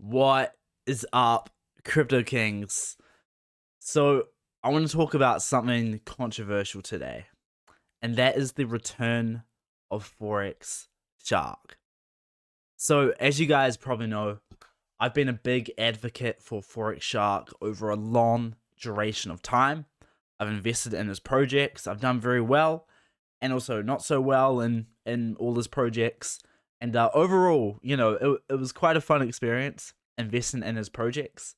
What is up, Crypto Kings? So, I want to talk about something controversial today, and that is the return of Forex Shark. So, as you guys probably know, I've been a big advocate for Forex Shark over a long duration of time. I've invested in his projects, I've done very well, and also not so well in all his projects. And overall, it was quite a fun experience investing in his projects.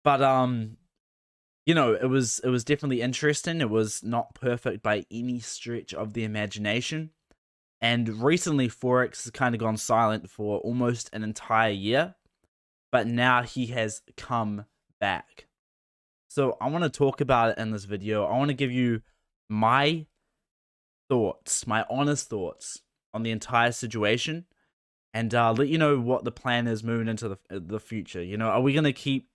But it was definitely interesting. It was not perfect by any stretch of the imagination. And recently, Forex has kind of gone silent for almost an entire year, but now he has come back. So I want to talk about it in this video. I want to give you my thoughts, my honest thoughts on the entire situation, and let you know what the plan is moving into the future. Are we gonna keep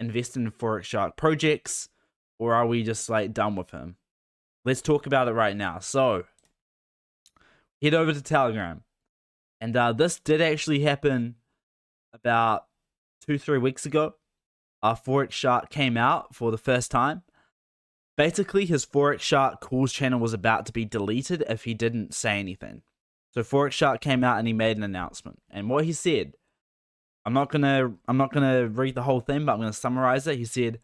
investing in Forex Shark projects, or are we just like done with him? Let's talk about it right now. So head over to Telegram, and this did actually happen about 2-3 weeks ago. Forex Shark came out for the first time. Basically, his Forex Shark calls channel was about to be deleted if he didn't say anything. So Forex Shark came out and he made an announcement. And what he said, I'm not gonna read the whole thing, but I'm gonna summarize it. He said,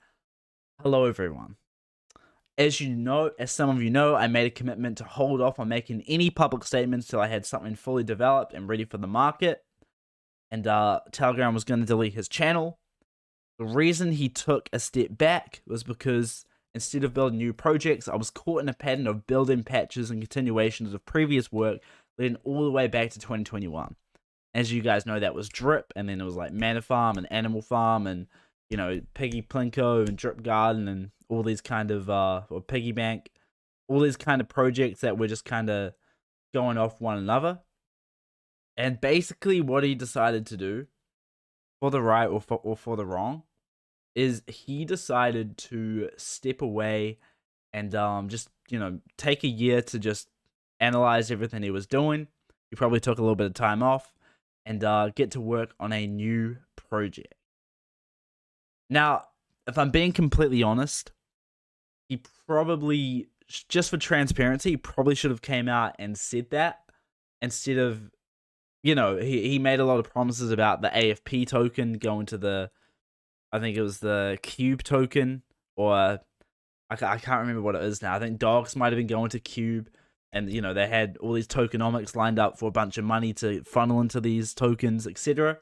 "Hello everyone. As some of you know, I made a commitment to hold off on making any public statements till I had something fully developed and ready for the market. And Telegram was going to delete his channel. The reason he took a step back was because instead of building new projects, I was caught in a pattern of building patches and continuations of previous work leading all the way back to 2021. As you guys know, that was Drip, and then it was like Mana Farm and Animal Farm and, Piggy Plinko and Drip Garden and all these kind of, or Piggy Bank, all these kind of projects that were just kind of going off one another. And basically what he decided to do, for the right or for the wrong, is he decided to step away and just take a year to just analyze everything he was doing. He probably took a little bit of time off and get to work on a new project. Now, if I'm being completely honest, he probably, just for transparency, he probably should have came out and said that instead of, he made a lot of promises about the AFP token going to I think it was the Cube token, or I can't remember what it is now. I think Dogs might have been going to Cube, and they had all these tokenomics lined up for a bunch of money to funnel into these tokens, etc.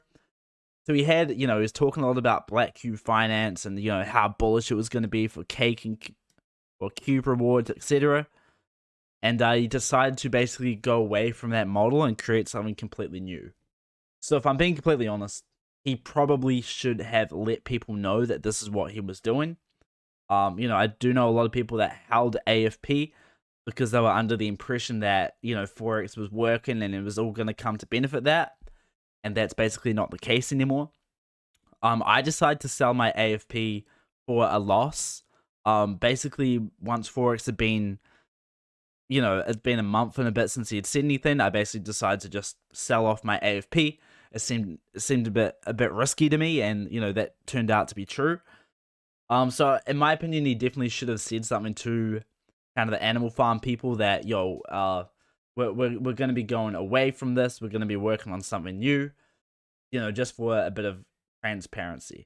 So he had, he was talking a lot about Black Cube Finance and how bullish it was going to be for Cake and or Cube rewards, etc. And he decided to basically go away from that model and create something completely new. So if I'm being completely honest, he probably should have let people know that this is what he was doing. I do know a lot of people that held AFP because they were under the impression that, Forex was working and it was all going to come to benefit that. And that's basically not the case anymore. I decided to sell my AFP for a loss. Basically, once Forex had been, it's been a month and a bit since he had said anything, I basically decided to just sell off my AFP. It seemed a bit risky to me, and that turned out to be true. So in my opinion, he definitely should have said something to kind of the Animal Farm people that we're going to be going away from this. We're going to be working on something new, just for a bit of transparency.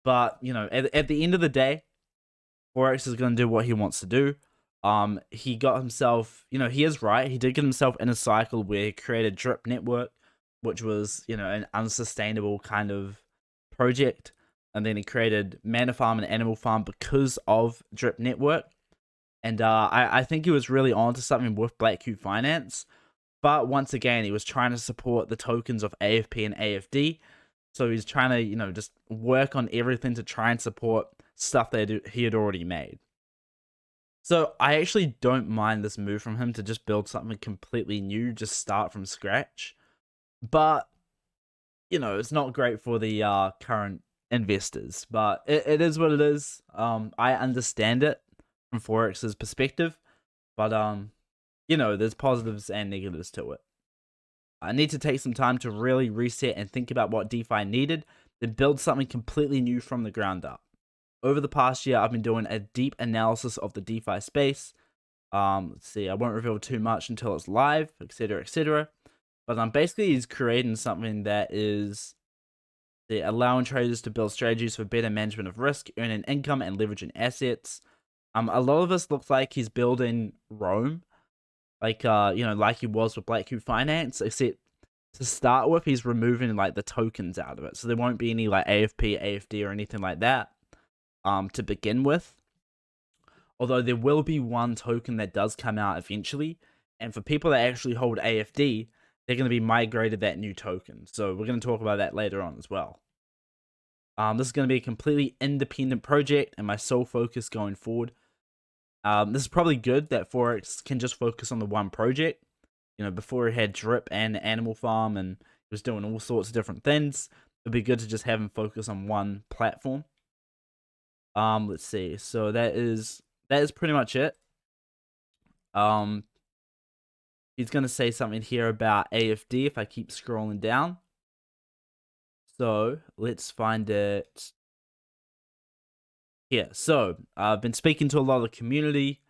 But at the end of the day, Forex is going to do what he wants to do. He got himself, he is right. He did get himself in a cycle where he created Drip Network, which was, an unsustainable kind of project. And then he created Mana Farm and Animal Farm because of Drip Network. And I think he was really onto something with Black Cube Finance. But once again, he was trying to support the tokens of AFP and AFD. So he's trying to, just work on everything to try and support stuff that he had already made. So I actually don't mind this move from him to just build something completely new, just start from scratch. But, it's not great for the current investors. But it is what it is. I understand it from Forex's perspective. But, there's positives and negatives to it. I need to take some time to really reset and think about what DeFi needed then build something completely new from the ground up. Over the past year, I've been doing a deep analysis of the DeFi space. Let's see, I won't reveal too much until it's live, etc., etc. But basically, he's creating something that is allowing traders to build strategies for better management of risk, earning income, and leveraging assets. A lot of us look like he's building Rome, like like he was with Black Cube Finance, except to start with, he's removing like the tokens out of it, so there won't be any like AFP, AFD, or anything like that. To begin with, although there will be one token that does come out eventually, and for people that actually hold AFD, they're going to be migrated that new token. So we're going to talk about that later on as well. This is going to be a completely independent project and my sole focus going forward. This is probably good that Forex can just focus on the one project. Before he had Drip and Animal Farm and he was doing all sorts of different things, it'd be good to just have him focus on one platform. Let's see. So that is pretty much it. He's gonna say something here about AFD if I keep scrolling down. So let's find it here. So I've been speaking to a lot of the community.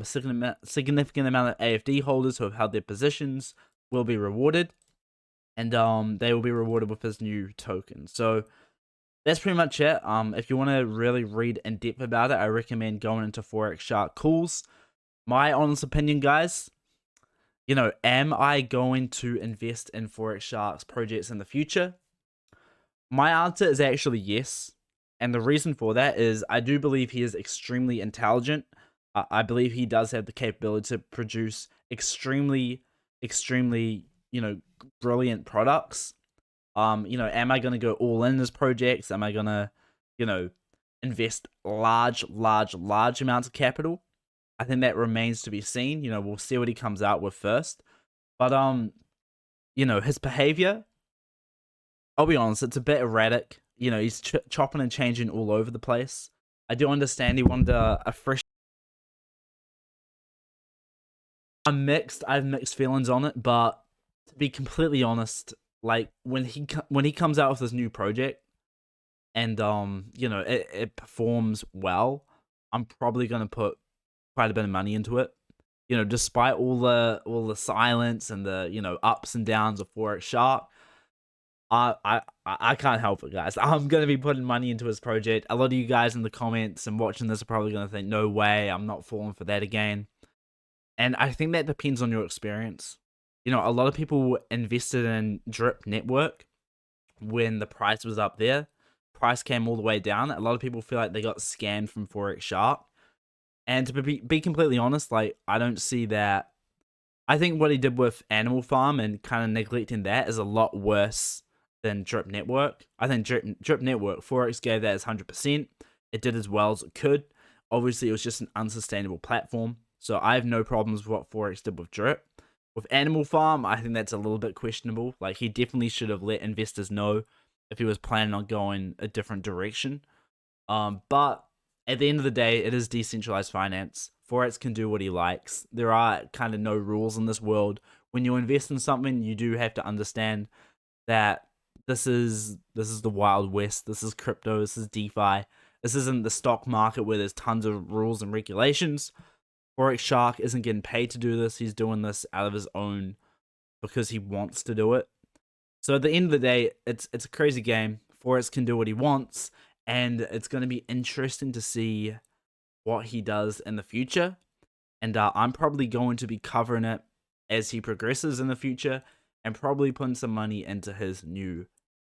Significant amount of AFD holders who have held their positions will be rewarded, and they will be rewarded with this new token. So that's pretty much it. If you want to really read in depth about it, I recommend going into Forex Shark calls. My honest opinion, guys, am I going to invest in Forex Shark's projects in the future? My answer is actually yes. And the reason for that is I do believe he is extremely intelligent. I believe he does have the capability to produce extremely, brilliant products. Am I going to go all in his projects? Am I going to, invest large amounts of capital? I think that remains to be seen. We'll see what he comes out with first. But, his behavior, I'll be honest, it's a bit erratic. He's chopping and changing all over the place. I do understand he wanted a fresh... I have mixed feelings on it, but to be completely honest, like when he comes out with this new project and it performs well, I'm probably gonna put quite a bit of money into it. Despite all the silence and the ups and downs of Forex Shark, I can't help it, guys. I'm gonna be putting money into his project. A lot of you guys in the comments and watching this are probably gonna think, no way, I'm not falling for that again. And I think that depends on your experience. A lot of people invested in Drip Network when the price was up there. Price came all the way down. A lot of people feel like they got scammed from Forex Shark. And to be completely honest, like, I don't see that. I think what he did with Animal Farm and kind of neglecting that is a lot worse than Drip Network. I think Drip Network, Forex gave that as 100%. It did as well as it could. Obviously, it was just an unsustainable platform. So I have no problems with what Forex did with Drip. With Animal Farm, I think that's a little bit questionable. Like, he definitely should have let investors know if he was planning on going a different direction. But at the end of the day, it is decentralized finance. Forex can do what he likes. There are kind of no rules in this world. When you invest in something, you do have to understand that this is the Wild West. This is crypto. This is DeFi. This isn't the stock market where there's tons of rules and regulations. Forex Shark isn't getting paid to do this. He's doing this out of his own because he wants to do it. So at the end of the day, it's a crazy game. Forex can do what he wants, and it's going to be interesting to see what he does in the future. And I'm probably going to be covering it as he progresses in the future and probably putting some money into his new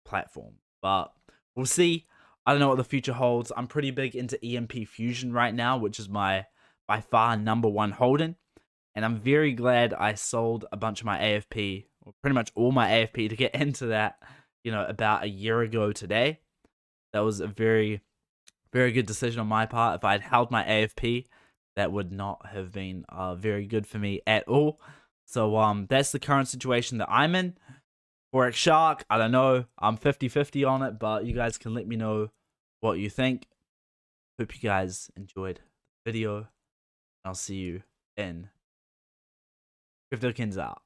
platform. But we'll see. I don't know what the future holds. I'm pretty big into EMP Fusion right now, which is my by far #1 holding. And I'm very glad I sold a bunch of my AFP, or pretty much all my AFP, to get into that, about a year ago today. That was a very, very good decision on my part. If I had held my AFP, that would not have been very good for me at all. So that's the current situation that I'm in. Forex Shark, I don't know. I'm 50-50 on it, but you guys can let me know what you think. Hope you guys enjoyed the video. I'll see you in Kingz out.